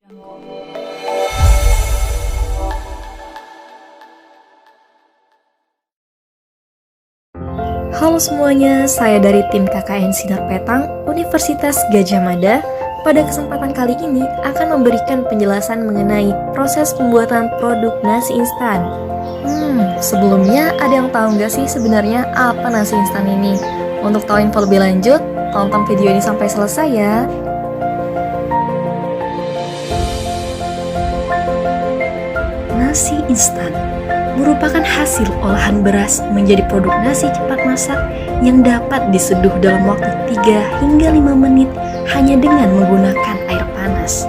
Halo semuanya, saya dari tim KKN Sinar Petang, Universitas Gadjah Mada. Pada kesempatan kali ini akan memberikan penjelasan mengenai proses pembuatan produk nasi instan. Sebelumnya ada yang tahu nggak sih sebenarnya apa nasi instan ini? Untuk tahu info lebih lanjut, tonton video ini sampai selesai ya. Nasi instan merupakan hasil olahan beras menjadi produk nasi cepat masak yang dapat diseduh dalam waktu 3 hingga 5 menit hanya dengan menggunakan air panas.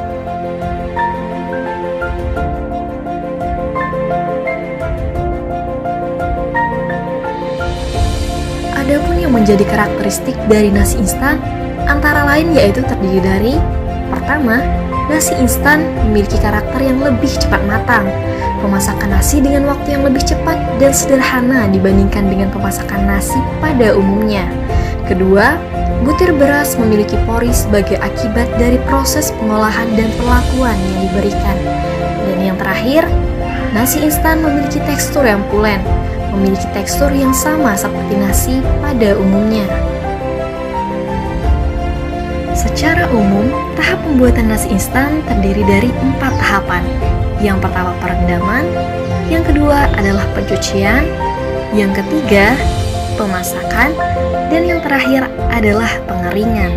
Adapun yang menjadi karakteristik dari nasi instan antara lain yaitu terdiri dari: pertama, nasi instan memiliki karakter yang lebih cepat matang. Pemasakan nasi dengan waktu yang lebih cepat dan sederhana dibandingkan dengan pemasakan nasi pada umumnya. Kedua, butir beras memiliki pori sebagai akibat dari proses pengolahan dan perlakuan yang diberikan. Dan yang terakhir, nasi instan memiliki tekstur yang pulen, memiliki tekstur yang sama seperti nasi pada umumnya. Secara umum, tahap pembuatan nasi instan terdiri dari 4 tahapan. Yang pertama perendaman, yang kedua adalah pencucian, yang ketiga pemasakan, dan yang terakhir adalah pengeringan.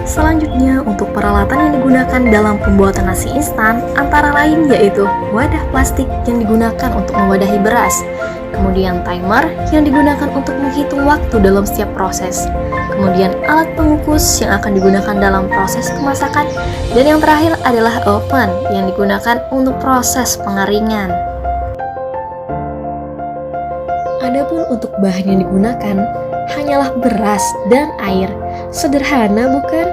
Selanjutnya, untuk peralatan yang digunakan dalam pembuatan nasi instan antara lain yaitu wadah plastik yang digunakan untuk mewadahi beras, kemudian timer yang digunakan untuk menghitung waktu dalam setiap proses, kemudian alat pengukus yang akan digunakan dalam proses pemasakan, dan yang terakhir adalah oven yang digunakan untuk proses pengeringan. Adapun untuk bahan yang digunakan hanyalah beras dan air. Sederhana bukan?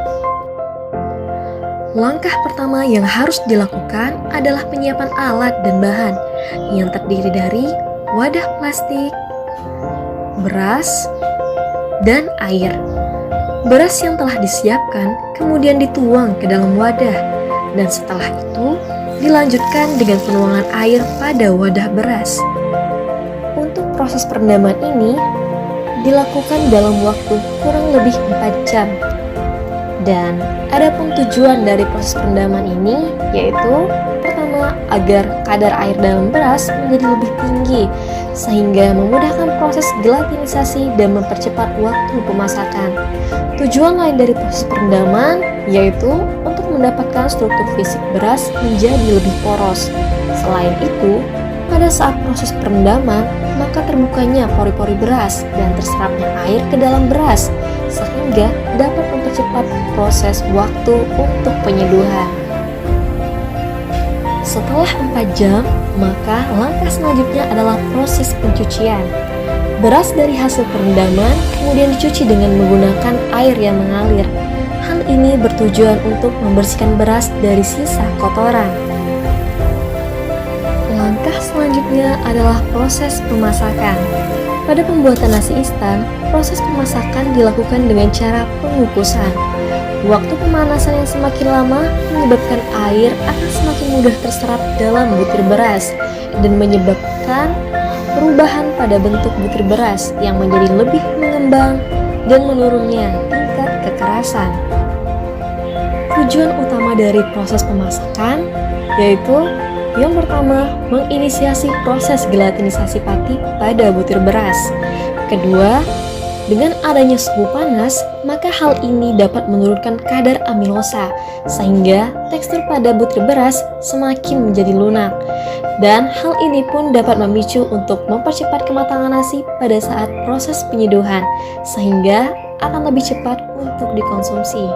Langkah pertama yang harus dilakukan adalah penyiapan alat dan bahan yang terdiri dari wadah plastik, beras, dan air. Beras yang telah disiapkan kemudian dituang ke dalam wadah, dan setelah itu dilanjutkan dengan penuangan air pada wadah beras. Untuk proses perendaman ini dilakukan dalam waktu kurang lebih 4 jam. Dan adapun tujuan dari proses perendaman ini yaitu pertama, agar kadar air dalam beras menjadi lebih tinggi sehingga memudahkan proses gelatinisasi dan mempercepat waktu pemasakan. Tujuan lain dari proses perendaman yaitu untuk mendapatkan struktur fisik beras menjadi lebih poros. Selain itu, pada saat proses perendaman, maka terbukanya pori-pori beras dan terserapnya air ke dalam beras, sehingga dapat mempercepat proses waktu untuk penyeduhan. Setelah 4 jam, maka langkah selanjutnya adalah proses pencucian. Beras dari hasil perendaman kemudian dicuci dengan menggunakan air yang mengalir. Hal ini bertujuan untuk membersihkan beras dari sisa kotoran. Langkah selanjutnya adalah proses pemasakan. Pada pembuatan nasi instan, proses pemasakan dilakukan dengan cara pengukusan. Waktu pemanasan yang semakin lama menyebabkan air akan semakin mudah terserap dalam butir beras dan menyebabkan perubahan pada bentuk butir beras yang menjadi lebih mengembang dan menurunnya tingkat kekerasan. Tujuan utama dari proses pemasakan yaitu yang pertama, menginisiasi proses gelatinisasi pati pada butir beras. Kedua, dengan adanya suhu panas, maka hal ini dapat menurunkan kadar amilosa, sehingga tekstur pada butir beras semakin menjadi lunak. Dan hal ini pun dapat memicu untuk mempercepat kematangan nasi pada saat proses penyeduhan, sehingga akan lebih cepat untuk dikonsumsi.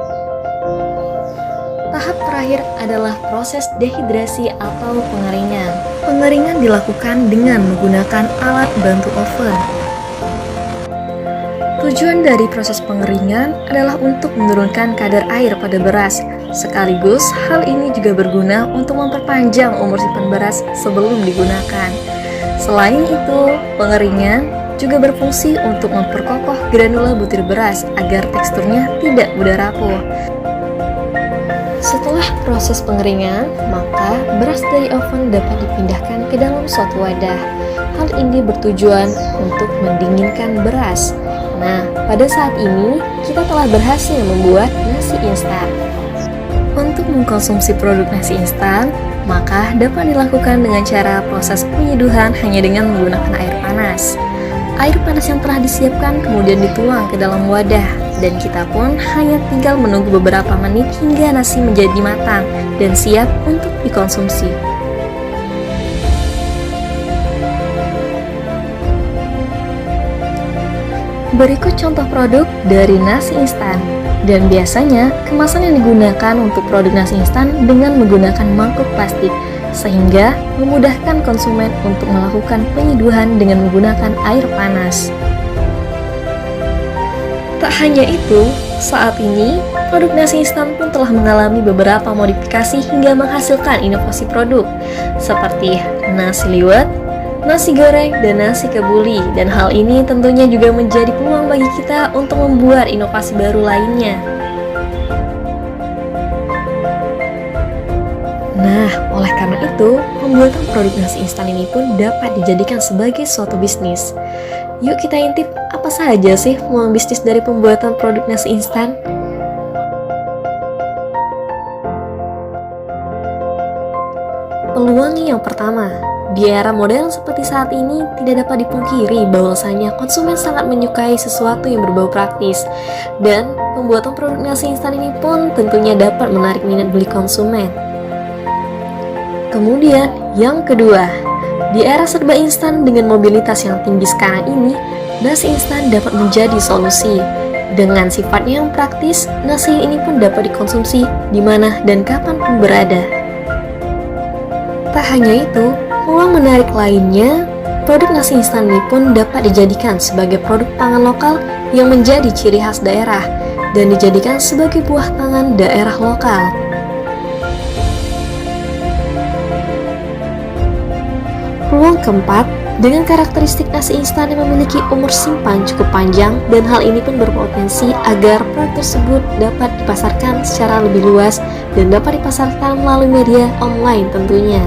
Tahap terakhir adalah proses dehidrasi atau pengeringan. Pengeringan dilakukan dengan menggunakan alat bantu oven. Tujuan dari proses pengeringan adalah untuk menurunkan kadar air pada beras. Sekaligus, hal ini juga berguna untuk memperpanjang umur simpan beras sebelum digunakan. Selain itu, pengeringan juga berfungsi untuk memperkokoh granula butir beras agar teksturnya tidak mudah rapuh. Setelah proses pengeringan, maka beras dari oven dapat dipindahkan ke dalam suatu wadah. Hal ini bertujuan untuk mendinginkan beras. Nah, pada saat ini kita telah berhasil membuat nasi instan. Untuk mengkonsumsi produk nasi instan, maka dapat dilakukan dengan cara proses penyeduhan hanya dengan menggunakan air panas. Air panas yang telah disiapkan kemudian dituang ke dalam wadah, dan kita pun hanya tinggal menunggu beberapa menit hingga nasi menjadi matang dan siap untuk dikonsumsi. Berikut contoh produk dari nasi instan. Dan biasanya, kemasan yang digunakan untuk produk nasi instan dengan menggunakan mangkuk plastik, sehingga memudahkan konsumen untuk melakukan penyeduhan dengan menggunakan air panas. Tak hanya itu, saat ini, produk nasi instan pun telah mengalami beberapa modifikasi hingga menghasilkan inovasi produk, seperti nasi liwet, nasi goreng, dan nasi kebuli. Dan hal ini tentunya juga menjadi peluang bagi kita untuk membuat inovasi baru lainnya. Nah, oleh karena itu, pembuatan produk nasi instan ini pun dapat dijadikan sebagai suatu bisnis. Yuk kita intip apa saja sih peluang bisnis dari pembuatan produk nasi instan? Peluangnya yang pertama, di era modern seperti saat ini tidak dapat dipungkiri bahwasanya konsumen sangat menyukai sesuatu yang berbau praktis, dan pembuatan produk nasi instan ini pun tentunya dapat menarik minat beli konsumen. Kemudian yang kedua, di era serba instan dengan mobilitas yang tinggi sekarang ini, nasi instan dapat menjadi solusi. Dengan sifatnya yang praktis, nasi ini pun dapat dikonsumsi di mana dan kapan pun berada. Tak hanya itu, peluang menarik lainnya, produk nasi instan ini pun dapat dijadikan sebagai produk pangan lokal yang menjadi ciri khas daerah dan dijadikan sebagai buah tangan daerah lokal. Peluang keempat, dengan karakteristik nasi instan yang memiliki umur simpan cukup panjang, dan hal ini pun berpotensi agar produk tersebut dapat dipasarkan secara lebih luas dan dapat dipasarkan melalui media online tentunya.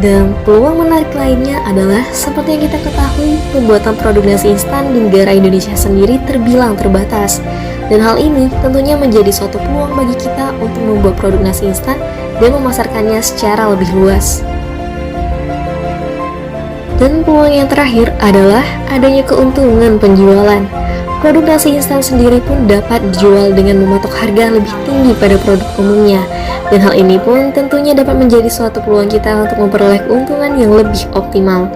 Dan peluang menarik lainnya adalah seperti yang kita ketahui, pembuatan produk nasi instan di negara Indonesia sendiri terbilang terbatas. Dan hal ini tentunya menjadi suatu peluang bagi kita untuk membuat produk nasi instan dan memasarkannya secara lebih luas. Dan peluang yang terakhir adalah adanya keuntungan penjualan. Produk nasi instan sendiri pun dapat dijual dengan mematok harga lebih tinggi pada produk umumnya. Dan hal ini pun tentunya dapat menjadi suatu peluang kita untuk memperoleh keuntungan yang lebih optimal.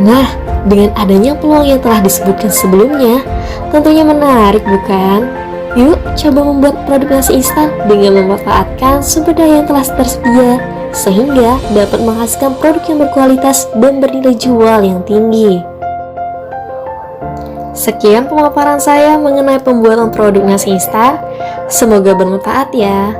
Nah, dengan adanya peluang yang telah disebutkan sebelumnya, tentunya menarik bukan? Yuk, coba membuat produk nasi instan dengan memanfaatkan sumber daya yang telah tersedia, sehingga dapat menghasilkan produk yang berkualitas dan bernilai jual yang tinggi. Sekian pemaparan saya mengenai pembuatan produk nasi instan. Semoga bermanfaat ya.